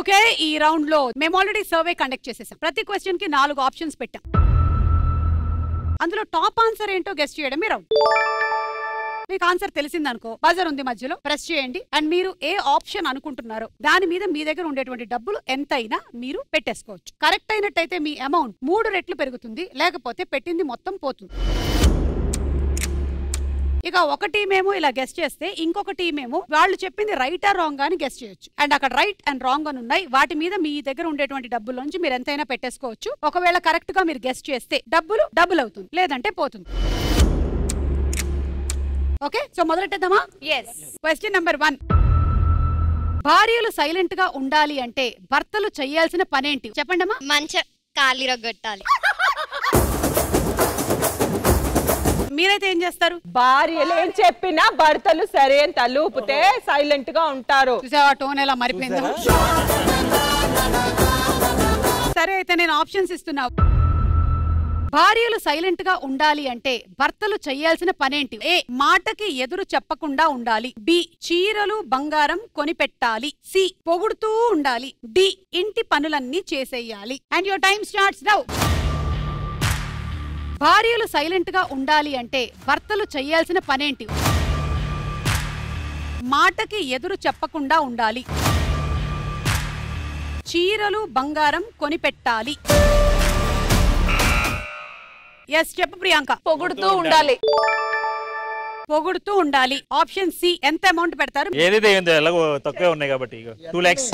Okay, ఈ round లో మేము ఆల్రెడీ సర్వే కండక్ట్ చేసేసాం. ప్రతి క్వశ్చన్ కి 4 ఆప్షన్స్ పెట్టాం. అందులో టాప్ ఆన్సర్ ఏంటో గెస్ట్ చేయడం మీ రౌండ్. మీకు ఆన్సర్ తెలిసిందనుకో బజర్ ఉంది మధ్యలో, ప్రెస్ చేయండి. అండ్ మీరు ఏ ఆప్షన్ అనుకుంటున్నారో దాని మీద మీ దగ్గర ఉండేటువంటి డబ్బులు ఎంతైనా మీరు పెట్టేసుకోవచ్చు. కరెక్ట్ అయినట్టయితే మీ అమౌంట్ 3 రెట్లు పెరుగుతుంది, లేకపోతే పెట్టింది మొత్తం పోతుంది. ఇక ఒక టీమేమో ఇలా గెస్ట్ చేస్తే ఇంకొక టీమేమో వాళ్ళు చెప్పింది రైట్ ఆర్ రాంగ్ అని గెస్ట్ చేయొచ్చు. అండ్ అక్కడ రైట్ అండ్ రాంగ్ అని ఉన్నాయి, వాటి మీద మీ దగ్గర ఉండేటువంటి డబ్బుల్లోంచి మీరు ఎంతైనా పెట్టేసుకోవచ్చు. ఒకవేళ కరెక్ట్ గా మీరు గెస్ట్ చేస్తే డబ్బులు డబుల్ అవుతుంది, లేదంటే పోతుంది. ఓకే, సో మొదలెట్టేద్దామా? Question number 1. భార్యలు సైలెంట్ గా ఉండాలి అంటే భర్తలు చేయాల్సిన పనేంటి? చెప్పండమ్మా. మంచి కాలిరగొట్టాలి. మీరైతే ఏం చేస్తారు? భార్యలు ఏం చెప్పినా భర్తలు సరే అని తలూపితే సైలెంట్ గా ఉంటారు. చూసావా టోన్ ఎలా మారిపోయిందో. సరే అయితే నేను ఆప్షన్స్ ఇస్తున్నా. భార్యలు సైలెంట్ గా ఉండాలి అంటే భర్తలు చేయాల్సిన పనేంటి? ఏ, మాటకి ఎదురు చెప్పకుండా ఉండాలి. బి, చీరలు బంగారం కొనిపెట్టాలి. సి, పొగుడుతూ ఉండాలి. డి, ఇంటి పనులన్నీ చేసేయాలి. And your time starts now. భార్యలు సైలెంట్ గా ఉండాలి అంటే భర్తలు చేయాల్సిన పనేంటి? మాటకి ఎదురు చెప్పకుండా ఉండాలి. చీరలు బంగారం కొనిపెట్టాలి. ఎస్ చెప్పు ప్రియాంక. పొగుడుతూ ఉండాలి. పొగుడుతూ ఉండాలి. Option C. ఎంత అమౌంట్ పెడతారు? ఏదైతే ఎలాగో తక్కువే ఉన్నాయి కాబట్టి 2 lakhs.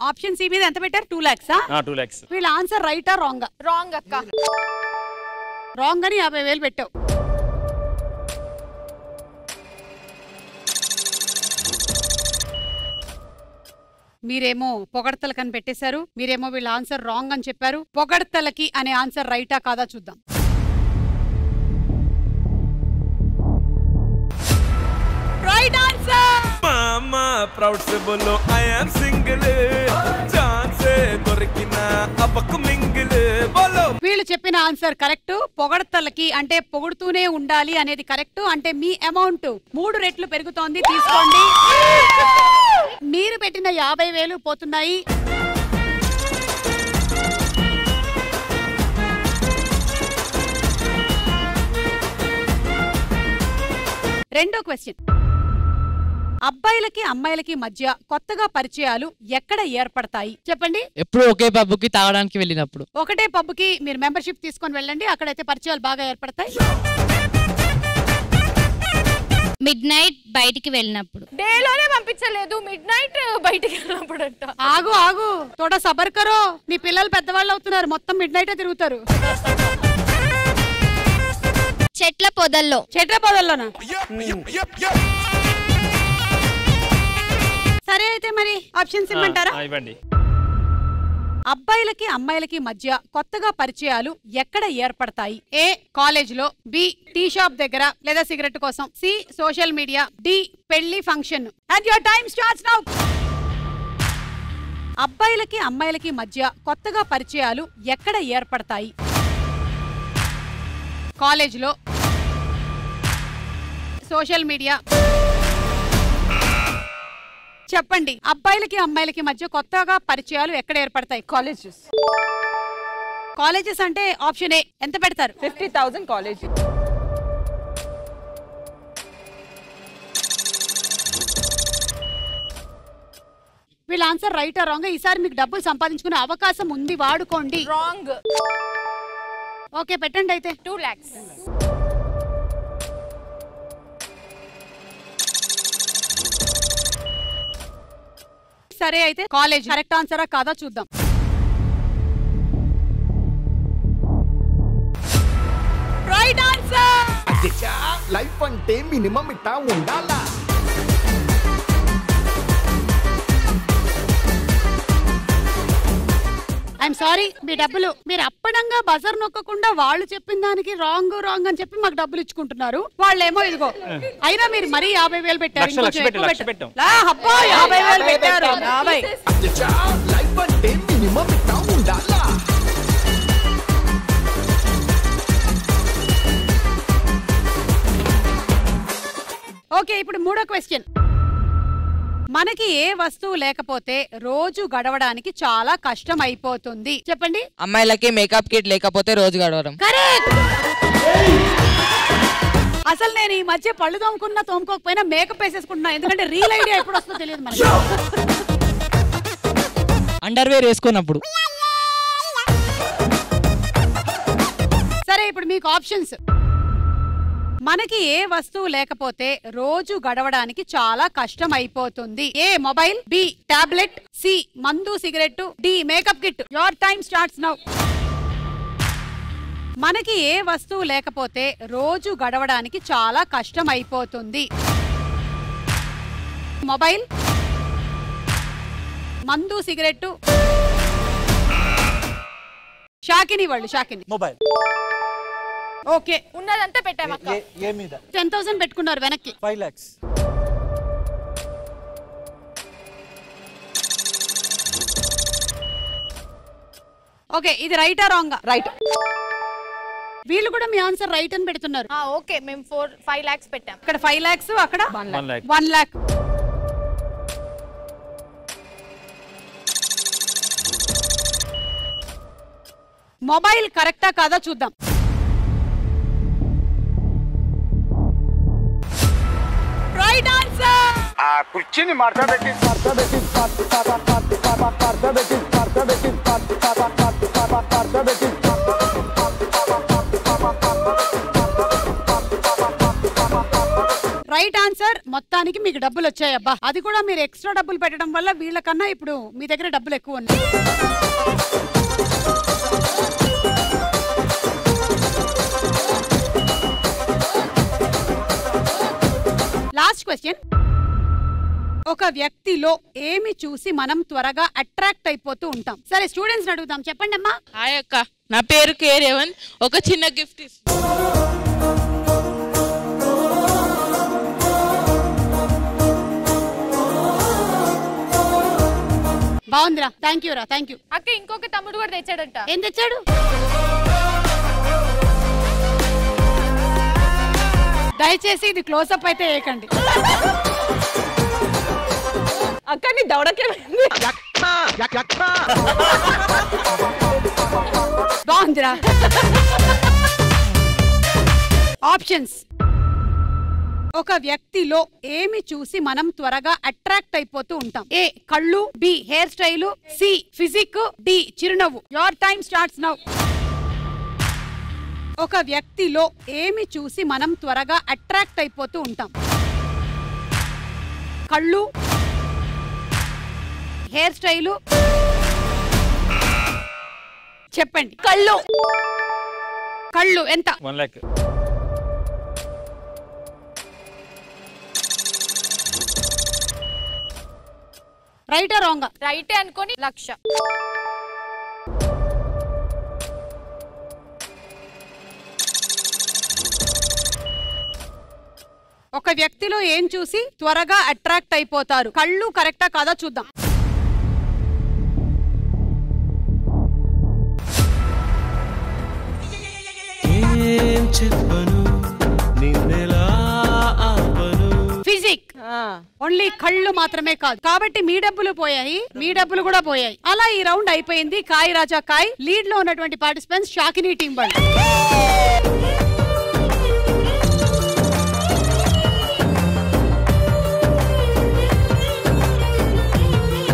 ఆప్షన్ సి మీద ఎంత పెట్టారు? 2 lakhs. 2 lakhs. వీళ్ళ ఆన్సర్ రైటా రాంగ్? రాంగ్ అక్క. రాంగ్ అని 50,000 పెట్టావు. మీరేమో పొగడతలకి అని పెట్టేశారు, మీరేమో వీళ్ళ ఆన్సర్ రాంగ్ అని చెప్పారు. పొగడతలకి అనే ఆన్సర్ రైటా కాదా చూద్దాం. Right answer. మామా ప్రౌడ్ సే బోలో ఐ యామ్ సింగిల్, జాన్ సే దొరికినా అపకు మింగిల్ బోలో. వీళ్ళు చెప్పిన ఆన్సర్ కరెక్ట్. పొగడతలకి అంటే పొగుడుతూనే ఉండాలి అనేది కరెక్ట్. అంటే మీ అమౌంట్ 3 రెట్లు పెరుగుతోంది, తీసుకోండి. మీరు పెట్టిన 50,000 పోతున్నాయి. రెండో క్వశ్చన్. అబ్బాయిలకి అమ్మాయిలకి మధ్య కొత్తగా పరిచయాలు ఎక్కడ ఏర్పడతాయి? చెప్పండి. ఎప్పుడు ఒకే పబ్కి తాగడానికి వెళ్ళినప్పుడు. ఒకటే పబ్కి మీరు మెంబర్షిప్ తీసుకొని వెళ్ళండి, అక్కడైతే పరిచయాలు బాగా ఏర్పడతాయి. మిడ్ నైట్ బయటికి వెళ్ళినప్పుడు. డేలోనే పంపించలేదు, మిడ్ నైట్ బయటికి వెళ్ళినప్పుడు అంట. ఆగు ఆగు, తోడా సబర్ కరో. నీ పిల్లలు పెద్దవాళ్ళు అవుతున్నారు, మొత్తం మిడ్ నైటే తిరుగుతారు. చెట్ల పొదల్లో. చెట్ల పొదల్లోనా? సరే అయితే మరి ఆప్షన్స్ ఇవ్వమంటారా? ఇవ్వండి. అబ్బాయిలకి అమ్మాయిలకి మధ్య కొత్తగా పరిచయాలు ఎక్కడ ఏర్పడతాయి? ఏ, కాలేజ్ లో. బి, టీ షాప్ దగ్గర లేదా సిగరెట్ కోసం. C, social media. డి, పెళ్లి function. And your time starts now. అబ్బాయిలకి అమ్మాయిలకి మధ్య కొత్తగా పరిచయాలు ఎక్కడ ఏర్పడతాయి? కాలేజ్ లో, సోషల్ మీడియా. చెప్పండి, అబ్బాయిలకి అమ్మాయిలకి మధ్య కొత్తగా పరిచయాలు ఎక్కడ ఏర్పడతాయి? కాలేజెస్. కాలేజెస్ అంటే ఆప్షన్ ఏ. ఎంత పెడతారు? 50,000 కాలేజ్. వీళ్ళ ఆన్సర్ రైట్ ఆ రాంగ్? ఈసారి మీకు డబ్బులు సంపాదించుకునే అవకాశం ఉంది, వాడుకోండి. రాంగ్. ఓకే పెట్టండి అయితే. 2 lakhs. సరే అయితే కాలేజ్ కరెక్ట్ ఆన్సరా కాదా చూద్దాం. Right answer. లైఫ్ అంటే మినిమం ఇట్టా ఉండాలా. ఐఎమ్ సారీ, మీ డబ్బులు మీరు అప్పడంగా బజర్ నొక్కకుండా వాళ్ళు చెప్పిన దానికి రాంగ్ రాంగ్ అని చెప్పి మాకు డబ్బులు ఇచ్చుకుంటున్నారు. వాళ్ళేమో ఇదిగో. అయినా మీరు మరీ 50,000 పెట్టారు. అబ్బా 50,000 పెట్టారు. లైఫ్ అంటే మినిమం ఇట్టా ఉండాలా. ఓకే, ఇప్పుడు మూడో క్వశ్చన్. మనకి ఏ వస్తువు లేకపోతే రోజు గడవడానికి చాలా కష్టం అయిపోతుంది? చెప్పండి. అమ్మాయిలకి మేకప్ కిట్ లేకపోతే రోజు గడవడం. కరెక్ట్. అసలు నేను ఈ మధ్య పళ్ళు తోముకున్నా తోముకోకపోయినా మేకప్ వేసేసుకుంటున్నా, ఎందుకంటే రియల్ ఐడియా ఎప్పుడు వస్తుందో తెలియదు మనకి. అండర్వేర్ వేసుకున్నప్పుడు. సరే, ఇప్పుడు మీకు ఆప్షన్స్. మనకి ఏ వస్తువు లేకపోతే రోజు గడవడానికి చాలా కష్టం అయిపోతుంది? A mobile, B tablet, C మందు cigarette, D makeup kit. Your time starts now. మనకి ఏ వస్తువు లేకపోతే రోజు గడవడానికి చాలా కష్టం అయిపోతుంది? మొబైల్, మందు సిగరెట్. షాకిని వాళ్ళు, షాకిని. మొబైల్. ఓకే, ఉన్నదంతా పెట్టామక్క. 10,000 పెట్టుకున్నారు వెనక్కి. 5 lakhs. ఓకే, ఇది రైటా రాంగా? రైట్. వీళ్ళు కూడా మీ ఆన్సర్ రైట్ అని పెడుతున్నారు. ఓకే, మేము 5 lakhs పెట్టాం. ఇక్కడ 5 lakhs, అక్కడ 1 lakh. 1 lakh. మొబైల్ కరెక్టా కాదా చూద్దాం. Right answer. ఆ కుర్చీని మార్చబెట్టి రైట్ ఆన్సర్. మొత్తానికి మీకు డబ్బులు వచ్చాయి అబ్బా. అది కూడా మీరు ఎక్స్ట్రా డబ్బులు పెట్టడం వల్ల వీళ్ళకన్నా ఇప్పుడు మీ దగ్గర డబ్బులు ఎక్కువ ఉన్నాయి. Last question. ఒక వ్యక్తిలో ఏమి చూసి మనం త్వరగా అట్రాక్ట్ అయిపోతూ ఉంటాం? సరే, స్టూడెంట్స్ అడుగుదాం. చెప్పండి అమ్మా. హాయ్ అక్క, నా పేరు కే రేవంత్. ఒక చిన్న గిఫ్ట్ బాగుందిరా, థ్యాంక్ యూ రా, థ్యాంక్ యూ. అక్క ఇంకొక తమ్ముడు కూడా తెచ్చాడంట. ఏం తెచ్చాడు? దయచేసి ఇది క్లోజప్ అయితే వేయకండి. అక్క నీ దవడకే బాగుందిరా. ఆప్షన్స్. ఒక వ్యక్తిలో ఏమి చూసి మనం త్వరగా అట్రాక్ట్ అయిపోతూ ఉంటాం? ఏ కళ్ళు, B hair style, C physique, D చిరునవ్వు. Your time starts now. ఒక వ్యక్తిలో ఏమి చూసి మనం త్వరగా అట్రాక్ట్ అయిపోతూ ఉంటాం? కళ్ళు, హెయిర్ స్టైల్. చెప్పండి. కళ్ళు. కళ్ళు ఎంత? 1 lakh. రైటా రాంగా? రైటే అనుకొని 1,00,000. ఒక వ్యక్తిలో ఏం చూసి త్వరగా అట్రాక్ట్ అయిపోతారు? కళ్ళు కరెక్టా కాదా చూద్దాం. ఫిజిక్. ఓన్లీ కళ్ళు మాత్రమే కాదు. కాబట్టి మీ డబ్బులు పోయాయి, మీ డబ్బులు కూడా పోయాయి. అలా ఈ రౌండ్ అయిపోయింది. కాయ్ రాజా కాయ్. లీడ్ లో ఉన్నటువంటి పార్టిసిపెంట్స్ షాకిని టీం వాళ్ళు.